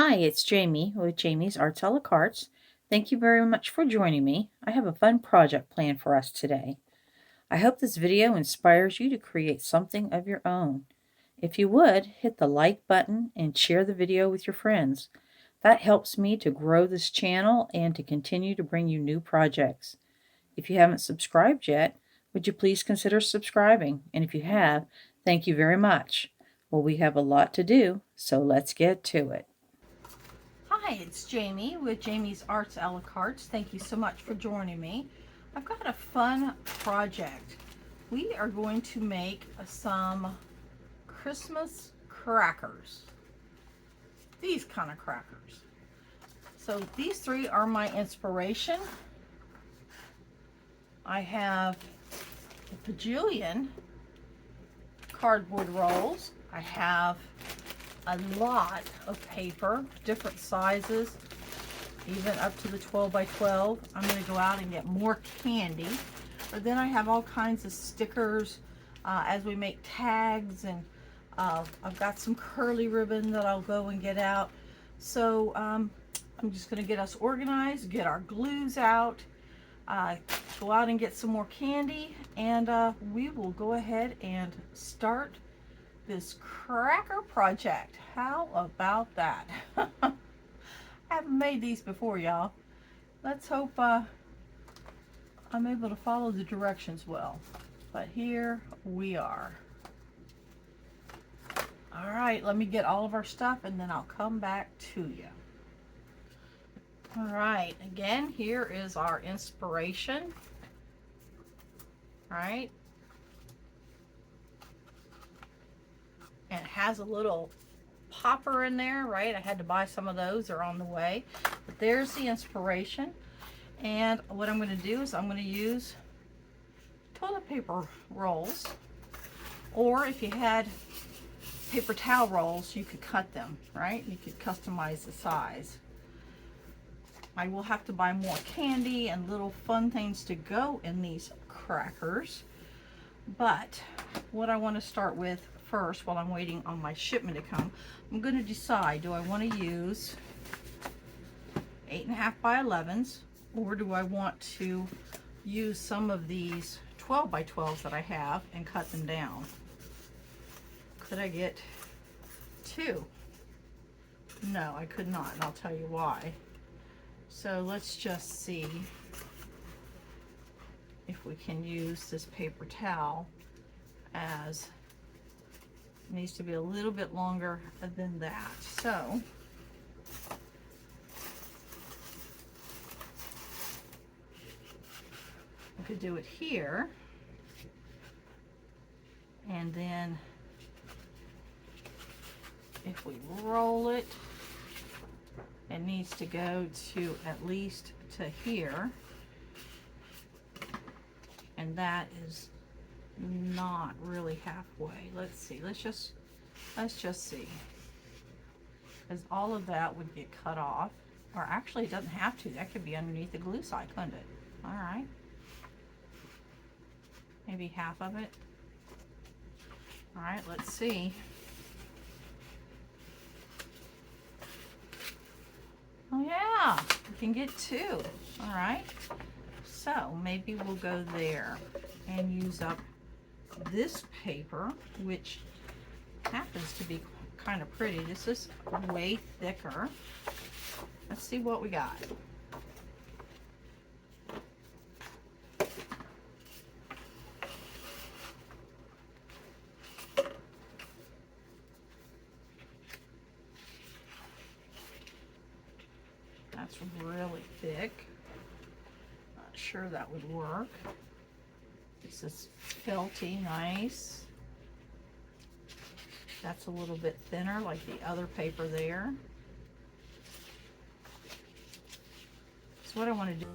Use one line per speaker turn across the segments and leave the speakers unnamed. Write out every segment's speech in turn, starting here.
Hi, it's Jamie with Jamie's Arts a la Carte. Thank you very much for joining me. I have a fun project planned for us today. I hope this video inspires you to create something of your own. If you would, hit the like button and share the video with your friends. That helps me to grow this channel and to continue to bring you new projects. If you haven't subscribed yet, would you please consider subscribing? And if you have, thank you very much. Well, we have a lot to do, so let's get to it. Hi, it's Jamie with Jamie's Arts a la Carte. Thank you so much for joining me. I've got a fun project. We are going to make some Christmas crackers. These kind of crackers. So these three are my inspiration. I have a bajillion cardboard rolls. I have a lot of paper, different sizes, even up to the 12 by 12. I'm going to go out and get more candy. But then I have all kinds of stickers as we make tags, and I've got some curly ribbon that I'll go and get out. So I'm just going to get us organized, get our glues out, go out and get some more candy, and we will go ahead and start this cracker project. How about that? I haven't made these before, y'all. Let's hope I'm able to follow the directions well. But here we are. All right, let me get all of our stuff and then I'll come back to you. All right, again, here is our inspiration. All right. And it has a little popper in there, right? I had to buy some of those, they're on the way. But there's the inspiration. And what I'm going to do is I'm going to use toilet paper rolls. Or if you had paper towel rolls, you could cut them, right? You could customize the size. I will have to buy more candy and little fun things to go in these crackers. But what I want to start with first, while I'm waiting on my shipment to come, I'm going to decide, do I want to use 8.5 by 11s, or do I want to use some of these 12 by 12s that I have and cut them down? Could I get two? No, I could not, and I'll tell you why. So let's just see if we can use this paper towel as needs to be a little bit longer than that. So I could do it here, and then if we roll it, it needs to go to at least to here, and that is not really halfway. Let's see, let's just see, because all of that would get cut off, or actually it doesn't have to, that could be underneath the glue side, couldn't it? All right, maybe half of it. All right, let's see. Oh yeah, we can get two. All right, so maybe we'll go there and use up this paper, which happens to be kind of pretty. This is way thicker. Let's see what we got. That's really thick. Not sure that would work. This is felty, nice. That's a little bit thinner, like the other paper there. So what I want to do,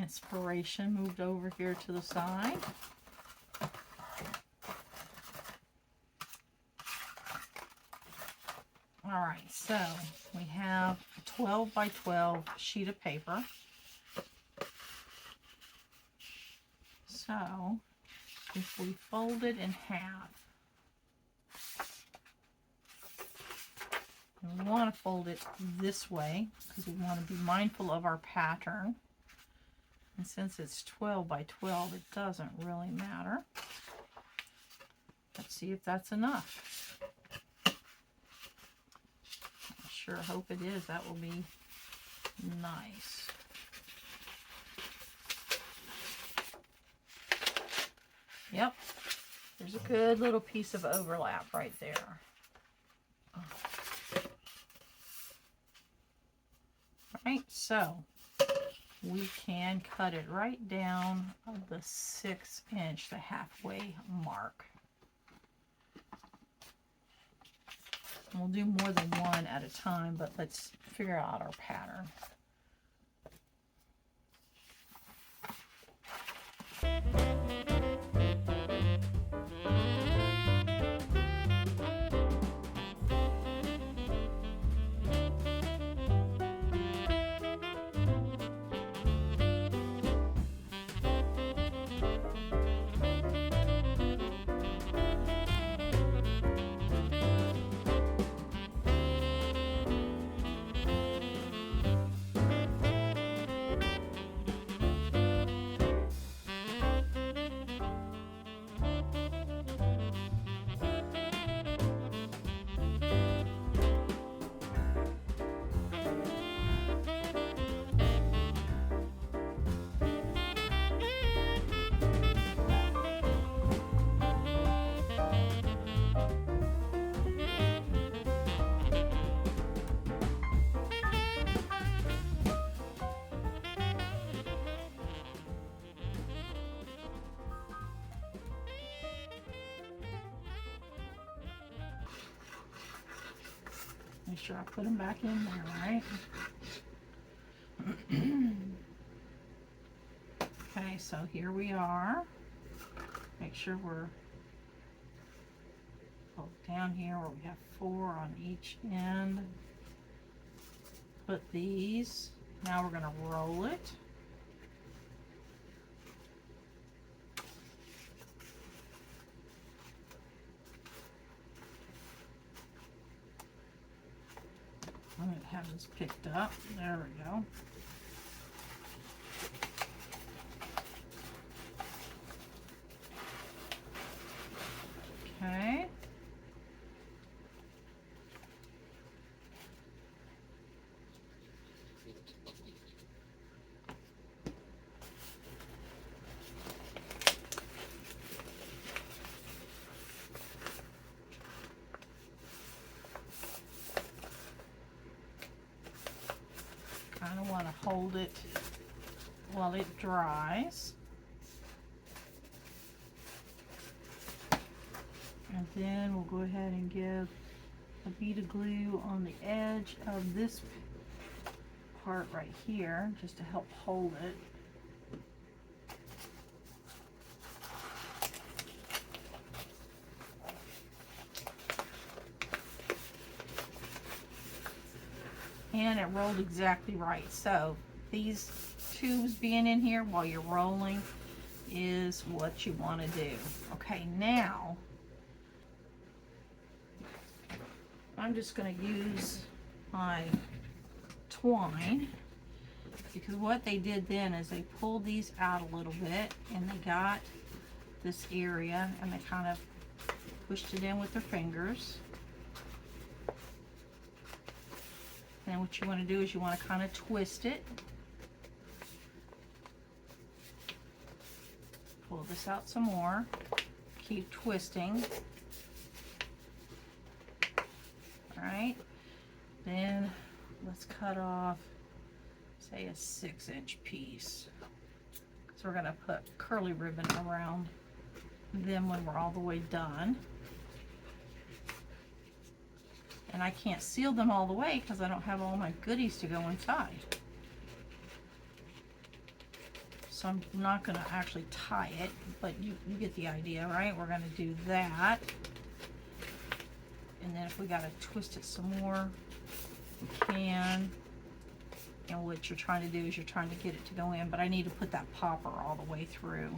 inspiration moved over here to the side. All right, so we have a 12 by 12 sheet of paper. So if we fold it in half, and we want to fold it this way because we want to be mindful of our pattern. And since it's 12 by 12, it doesn't really matter. Let's see if that's enough. I sure hope it is. That will be nice. Yep, there's a good little piece of overlap right there. Right, so we can cut it right down of the 6-inch, the halfway mark. And we'll do more than one at a time, but let's figure out our pattern. Make sure I put them back in there, right? Okay, so here we are. Make sure we're down here where we have 4 on each end. Put these. Now we're going to roll it. I'm going to have this picked up. There we go. Okay. Kind of want to hold it while it dries. And then we'll go ahead and give a bead of glue on the edge of this part right here, just to help hold it. And it rolled exactly right. So these tubes being in here while you're rolling is what you want to do. Okay, now I'm just going to use my twine, because what they did then is they pulled these out a little bit and they got this area and they kind of pushed it in with their fingers. And what you want to do is you want to kind of twist it. Pull this out some more. Keep twisting. Alright, then let's cut off, say, a 6-inch piece. So we're going to put curly ribbon around them when we're all the way done. And I can't seal them all the way because I don't have all my goodies to go inside. So I'm not going to actually tie it, but you get the idea, right? We're going to do that. And then if we got to twist it some more, we can. And what you're trying to do is you're trying to get it to go in, but I need to put that popper all the way through.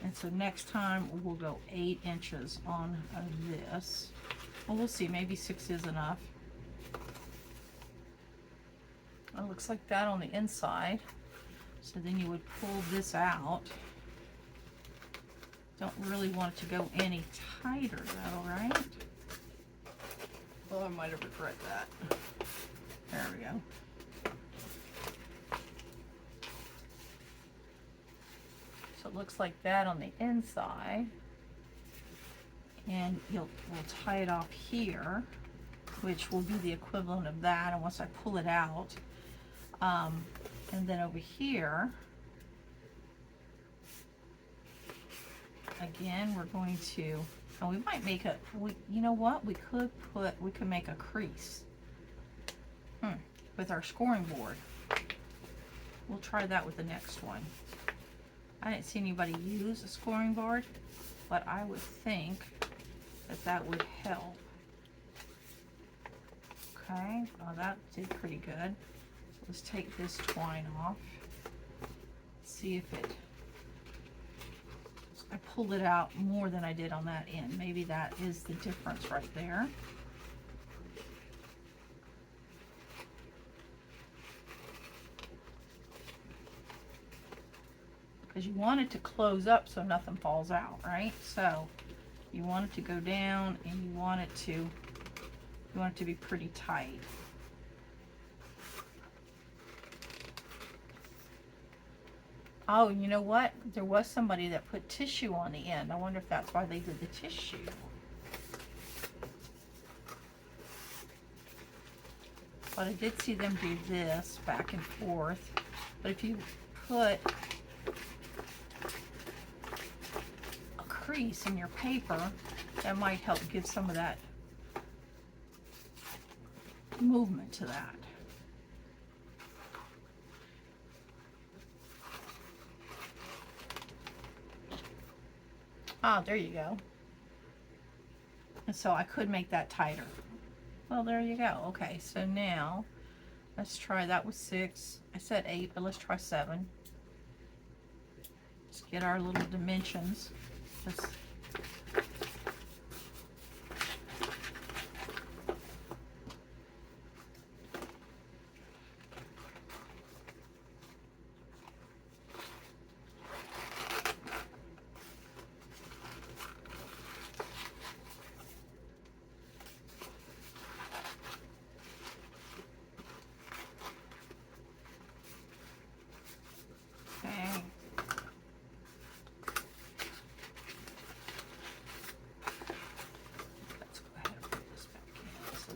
And so next time we'll go 8 inches on this. Well, we'll see, maybe 6 is enough. It looks like that on the inside. So then you would pull this out. Don't really want it to go any tighter though, right? Well, I might have regret that. There we go. So it looks like that on the inside. And we'll tie it off here, which will be the equivalent of that. And once I pull it out, and then over here, again, we're going to, and we might make a, you know what? We could make a crease with our scoring board. We'll try that with the next one. I didn't see anybody use a scoring board, but I would think that that would help. Okay, well, that did pretty good. So let's take this twine off. See if it, I pulled it out more than I did on that end. Maybe that is the difference right there. Because you want it to close up so nothing falls out, right? So you want it to go down and you want it to be pretty tight. Oh, you know what? There was somebody that put tissue on the end. I wonder if that's why they did the tissue. But I did see them do this back and forth. But if you put a crease in your paper, that might help give some of that movement to that. Ah, there you go. And so I could make that tighter. Well, there you go. Okay, so now let's try that with 6. I said 8, but let's try 7. Let's get our little dimensions. Let's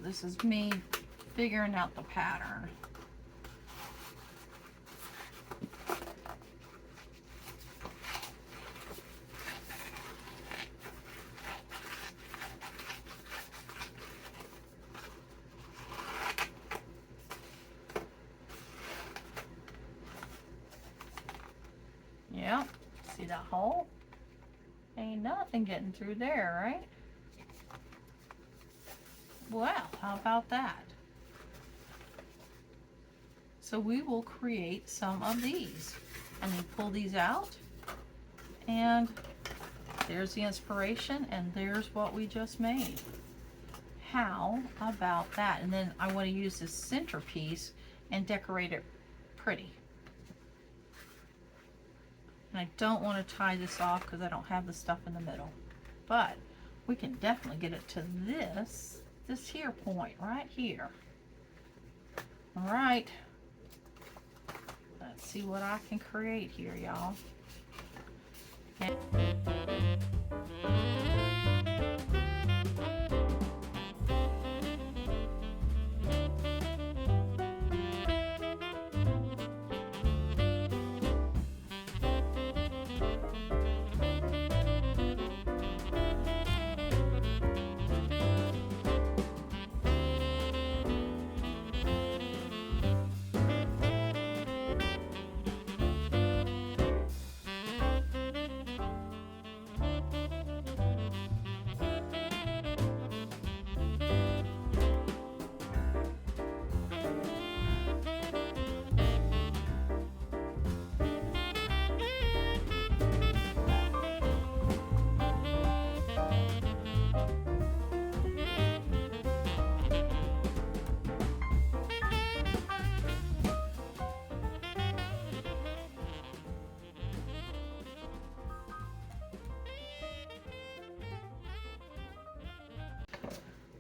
this is me figuring out the pattern. Yep, see that hole? Ain't nothing getting through there, right? Well, how about that? So we will create some of these. And then pull these out. And there's the inspiration, and there's what we just made. How about that? And then I want to use this centerpiece and decorate it pretty. And I don't want to tie this off because I don't have the stuff in the middle. But we can definitely get it to this here point right here. All right. Let's see what I can create here, y'all.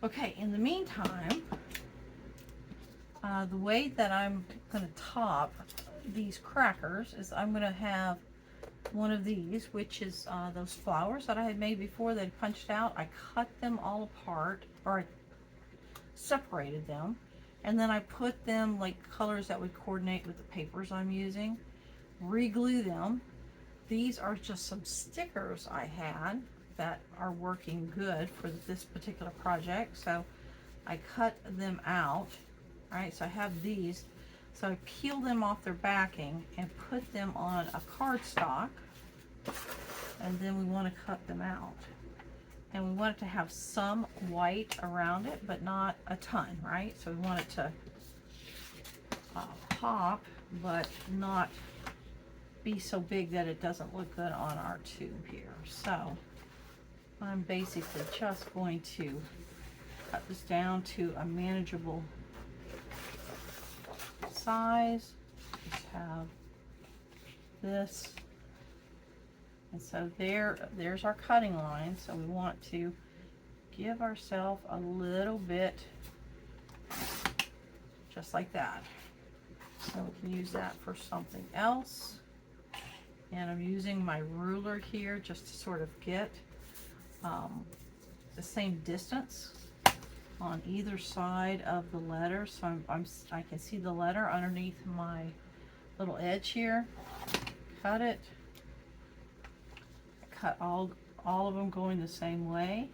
Okay, in the meantime, the way that I'm going to top these crackers is I'm going to have one of these, which is those flowers that I had made before that I punched out. I cut them all apart, or I separated them, and then I put them like colors that would coordinate with the papers I'm using. Re-glue them. These are just some stickers I had that are working good for this particular project, so I cut them out. Alright, so I have these. So I peel them off their backing and put them on a cardstock, and then we want to cut them out. And we want it to have some white around it, but not a ton, right? So we want it to pop, but not be so big that it doesn't look good on our tube here. So I'm basically just going to cut this down to a manageable size. Just have this, and so there's our cutting line. So we want to give ourselves a little bit, just like that. So we can use that for something else. And I'm using my ruler here just to sort of get the same distance on either side of the letter, so I can see the letter underneath my little edge here. Cut it. Cut all of them going the same way.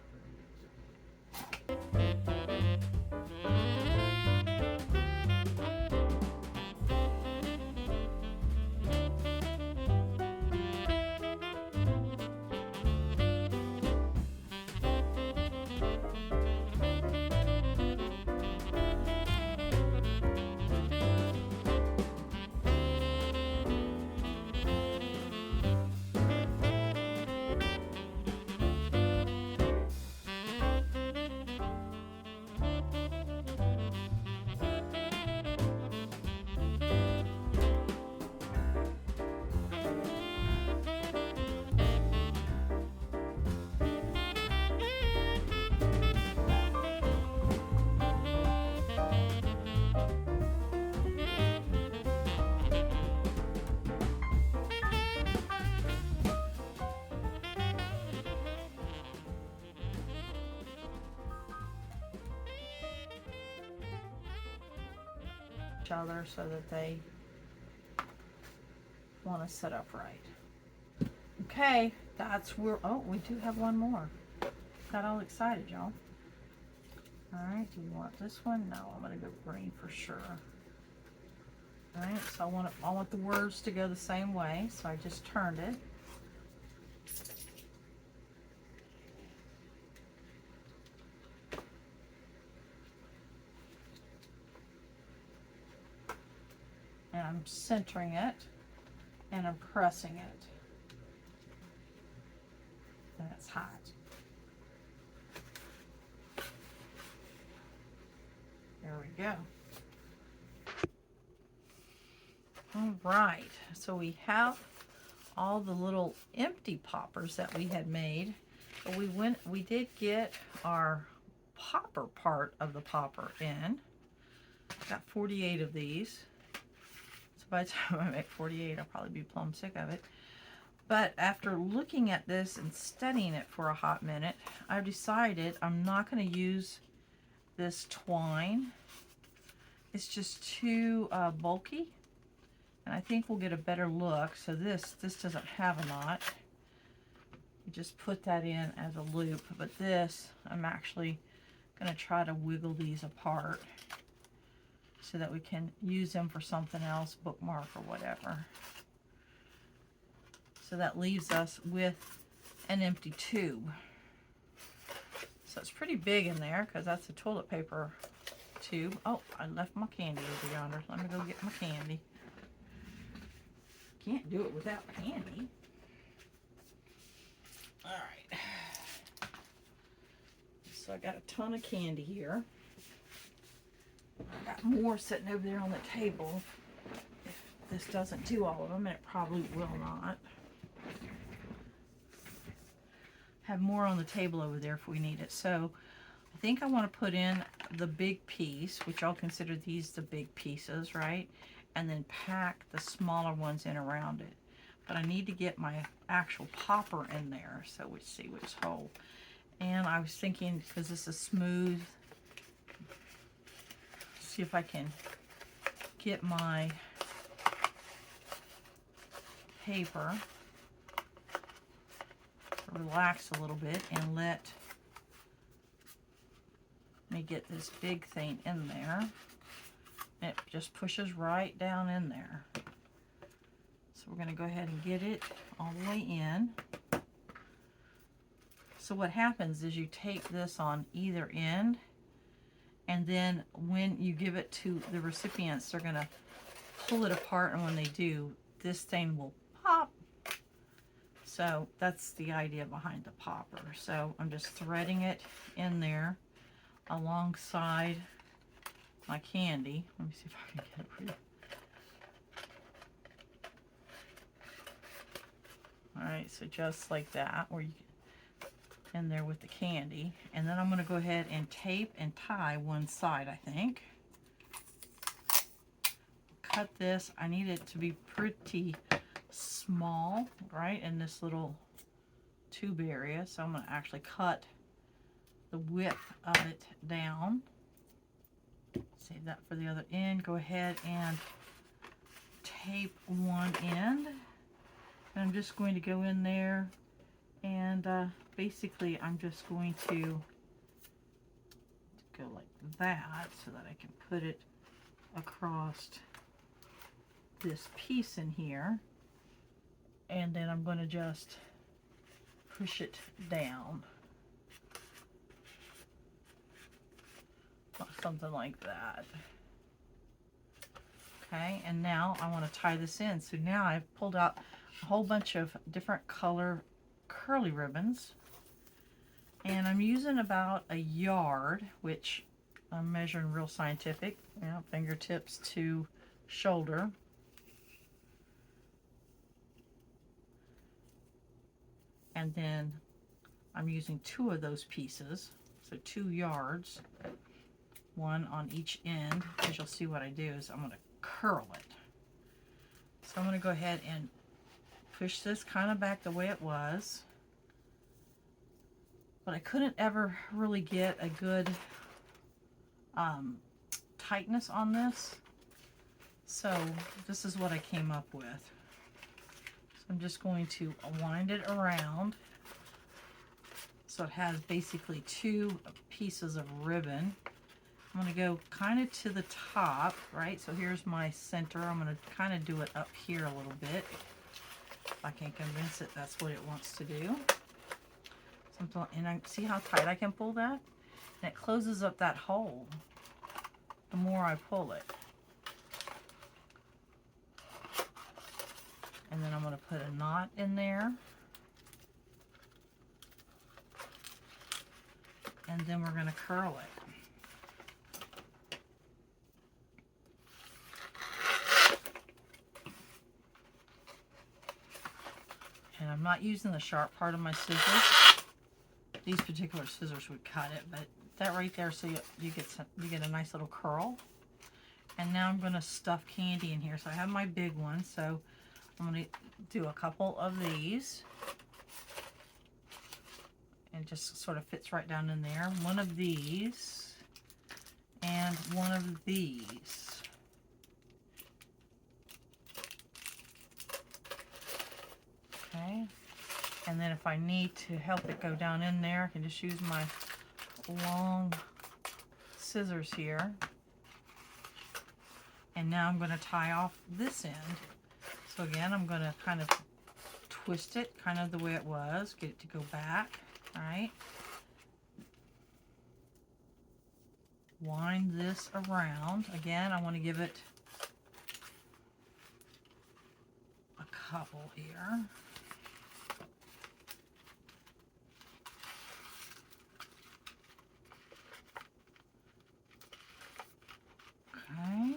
Other so that they want to set up right. Okay, that's where, oh, we do have one more. Got all excited, y'all. Alright, do you want this one? No, I'm going to go green for sure. Alright, so I want the words to go the same way, so I just turned it. And I'm centering it, and I'm pressing it. And it's hot. There we go. All right, so we have all the little empty poppers that we had made, but we did get our popper part of the popper in. Got 48 of these. By the time I make 48, I'll probably be plumb sick of it. But after looking at this and studying it for a hot minute, I've decided I'm not going to use this twine. It's just too bulky, and I think we'll get a better look. So this doesn't have a knot. You just put that in as a loop, but this, I'm actually going to try to wiggle these apart so that we can use them for something else, bookmark or whatever. So that leaves us with an empty tube. So it's pretty big in there because that's a toilet paper tube. Oh, I left my candy over yonder. Let me go get my candy. Can't do it without candy. All right. So I got a ton of candy here. I got more sitting over there on the table. If this doesn't do all of them, and it probably will not. Have more on the table over there if we need it. So I think I want to put in the big piece, which I'll consider these the big pieces, right? And then pack the smaller ones in around it. But I need to get my actual popper in there, so we see which hole. And I was thinking, because this is smooth, see if I can get my paper to relax a little bit and let me get this big thing in there. It just pushes right down in there. So we're going to go ahead and get it all the way in. So what happens is you take this on either end, and then when you give it to the recipients, they're going to pull it apart, and when they do, this thing will pop. So that's the idea behind the popper. So I'm just threading it in there alongside my candy. Let me see if I can get it for you. Alright, so just like that, where you get in there with the candy. And then I'm going to go ahead and tape and tie one side, I think. Cut this. I need it to be pretty small, right, in this little tube area. So I'm going to actually cut the width of it down. Save that for the other end. Go ahead and tape one end. And I'm just going to go in there and basically I'm just going to go like that so that I can put it across this piece in here. And then I'm going to just push it down. Something like that. Okay, and now I want to tie this in. So now I've pulled out a whole bunch of different color curly ribbons, and I'm using about a yard, which I'm measuring real scientific, you know, fingertips to shoulder. And then I'm using 2 of those pieces, so 2 yards, one on each end. As you'll see, what I do is I'm going to curl it. So I'm going to go ahead and push this kind of back the way it was, but I couldn't ever really get a good tightness on this, so this is what I came up with. So I'm just going to wind it around so it has basically 2 pieces of ribbon. I'm going to go kind of to the top, right? So here's my center. I'm going to kind of do it up here a little bit. If I can convince it that's what it wants to do. And I see how tight I can pull that? And it closes up that hole the more I pull it. And then I'm going to put a knot in there. And then we're going to curl it. And I'm not using the sharp part of my scissors. These particular scissors would cut it, but that right there, so you get a nice little curl. And now I'm going to stuff candy in here. So I have my big one, so I'm going to do a couple of these. And it just sort of fits right down in there. One of these and one of these. Okay, and then if I need to help it go down in there, I can just use my long scissors here. And now I'm going to tie off this end. So again, I'm going to kind of twist it kind of the way it was, get it to go back, right? Wind this around. Again, I want to give it a couple here. Okay.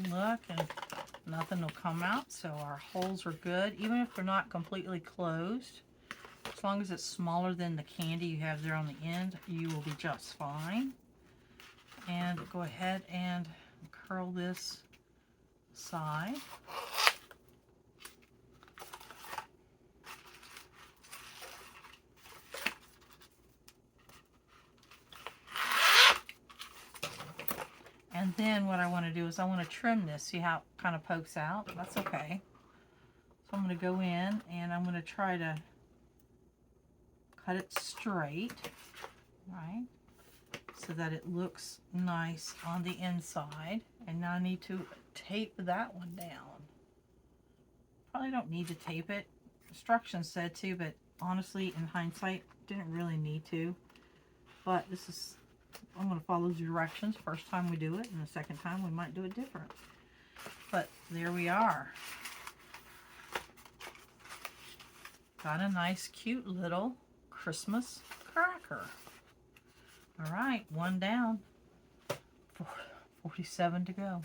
Look, and nothing will come out, so our holes are good, even if they're not completely closed. As long as it's smaller than the candy you have there on the end, you will be just fine. And go ahead and curl this side. And then what I want to do is I want to trim this. See how it kind of pokes out? That's okay. So I'm going to go in and I'm going to try to cut it straight, right? So that it looks nice on the inside. And now I need to tape that one down. Probably don't need to tape it. Instructions said to, but honestly, in hindsight, didn't really need to. But this is, I'm going to follow the directions first time we do it, and the second time we might do it different. But there we are. Got a nice, cute little Christmas cracker. All right, one down. 47 to go.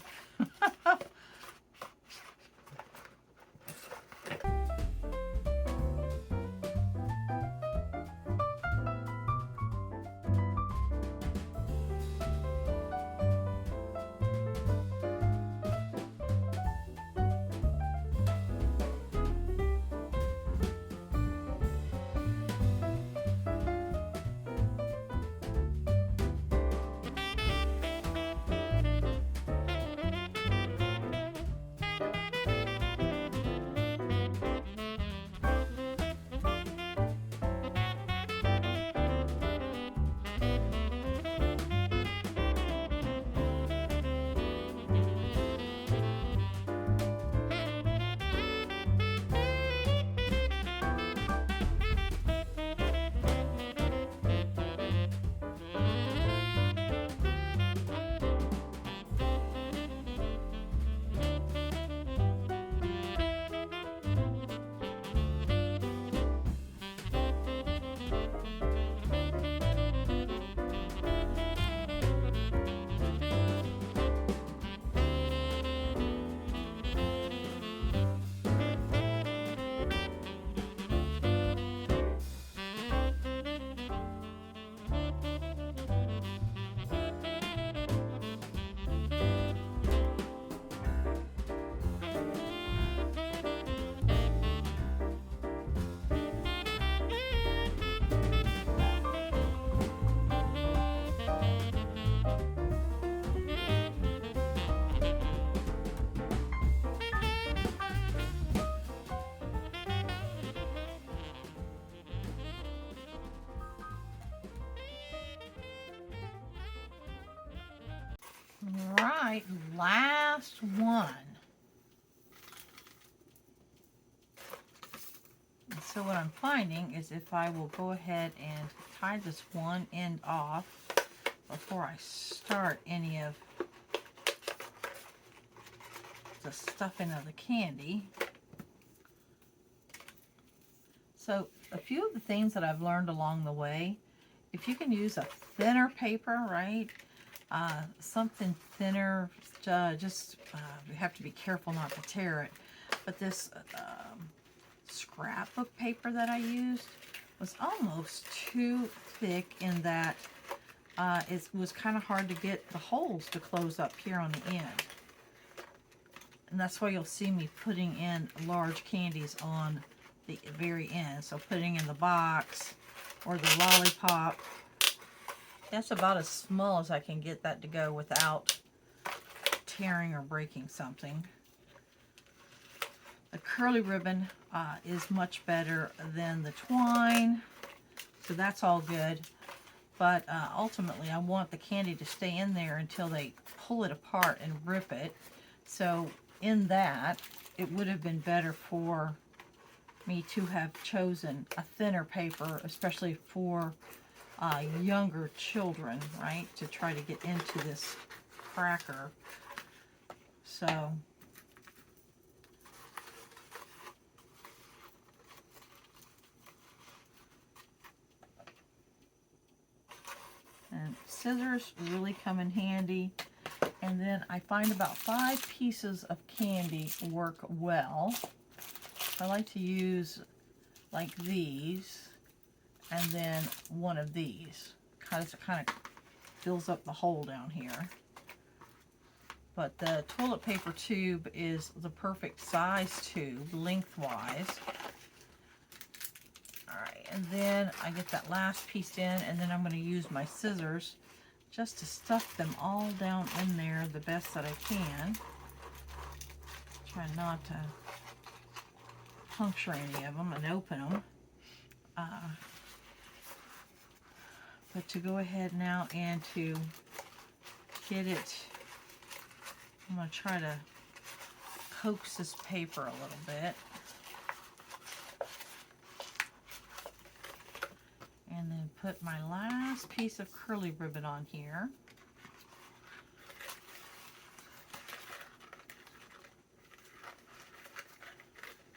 Right, last one. And so what I'm finding is if I will go ahead and tie this one end off before I start any of the stuffing of the candy. So a few of the things that I've learned along the way, if you can use a thinner paper, right? Something thinner, you have to be careful not to tear it. But this scrapbook paper that I used was almost too thick in that it was kind of hard to get the holes to close up here on the end. And that's why you'll see me putting in large candies on the very end. So putting in the box or the lollipop. That's about as small as I can get that to go without tearing or breaking something. The curly ribbon is much better than the twine, so that's all good. But ultimately, I want the candy to stay in there until they pull it apart and rip it. So in that, it would have been better for me to have chosen a thinner paper, especially for younger children, right, to try to get into this cracker. So and scissors really come in handy. And then I find about 5 pieces of candy work well. I like to use like these, and then one of these. Kind of fills up the hole down here. But the toilet paper tube is the perfect size tube, lengthwise. Alright, and then I get that last piece in, and then I'm going to use my scissors just to stuff them all down in there the best that I can. Try not to puncture any of them and open them. But to go ahead now and to get it, I'm going to try to coax this paper a little bit. And then put my last piece of curly ribbon on here.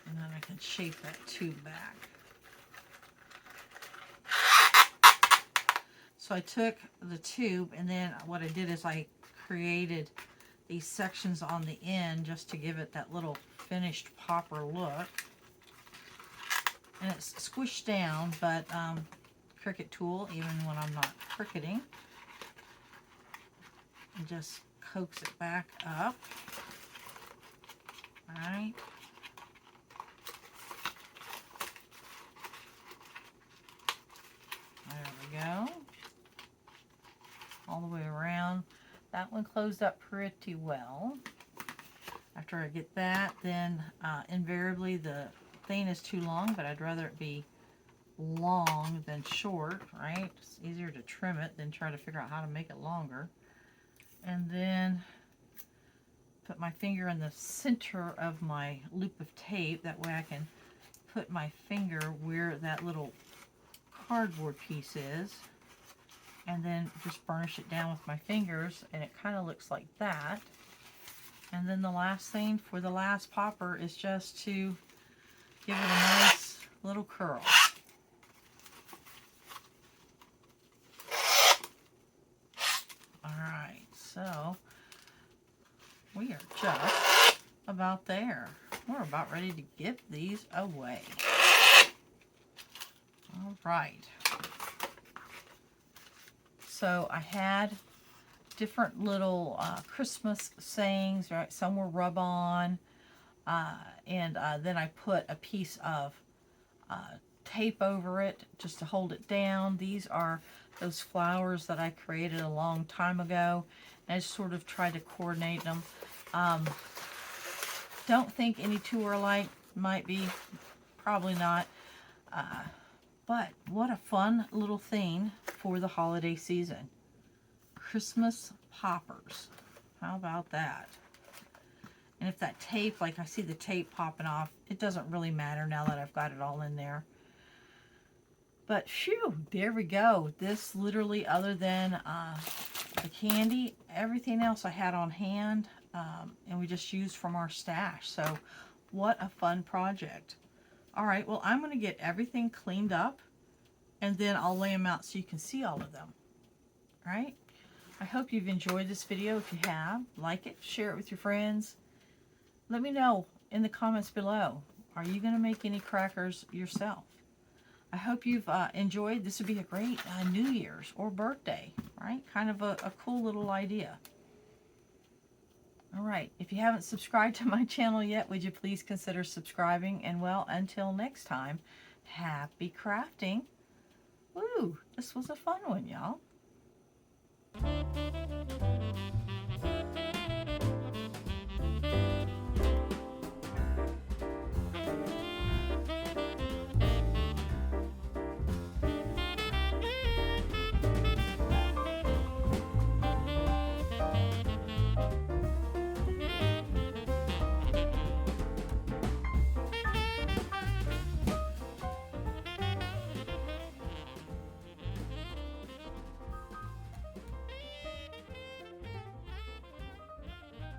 And then I can shape that tube back. So I took the tube, and then what I did is I created these sections on the end just to give it that little finished popper look. And it's squished down, but Cricut tool, even when I'm not cricketing, and just coax it back up. Alright. There we go. All the way around. That one closed up pretty well. After I get that, then invariably the thing is too long, but I'd rather it be long than short, right? It's easier to trim it than try to figure out how to make it longer. And then put my finger in the center of my loop of tape. That way I can put my finger where that little cardboard piece is, and then just burnish it down with my fingers, and it kind of looks like that. And then the last thing for the last popper is just to give it a nice little curl. Alright, so we are just about there. We're about ready to get these away. Alright. So I had different little Christmas sayings, right? Some were rub-on, and then I put a piece of tape over it just to hold it down. These are those flowers that I created a long time ago, and I just sort of tried to coordinate them. Don't think any two are alike. Might be, probably not. But what a fun little thing for the holiday season. Christmas poppers. How about that? And if that tape, like I see the tape popping off, it doesn't really matter now that I've got it all in there. But phew, there we go. This literally, other than the candy, everything else I had on hand, and we just used from our stash. So what a fun project. All right, well, I'm going to get everything cleaned up, and then I'll lay them out so you can see all of them. All right? I hope you've enjoyed this video. If you have, like it, share it with your friends. Let me know in the comments below. Are you going to make any crackers yourself? I hope you've enjoyed. This would be a great New Year's or birthday, right? Kind of a cool little idea. All right, if you haven't subscribed to my channel yet, would you please consider subscribing? And well, until next time, happy crafting. Woo, this was a fun one, y'all.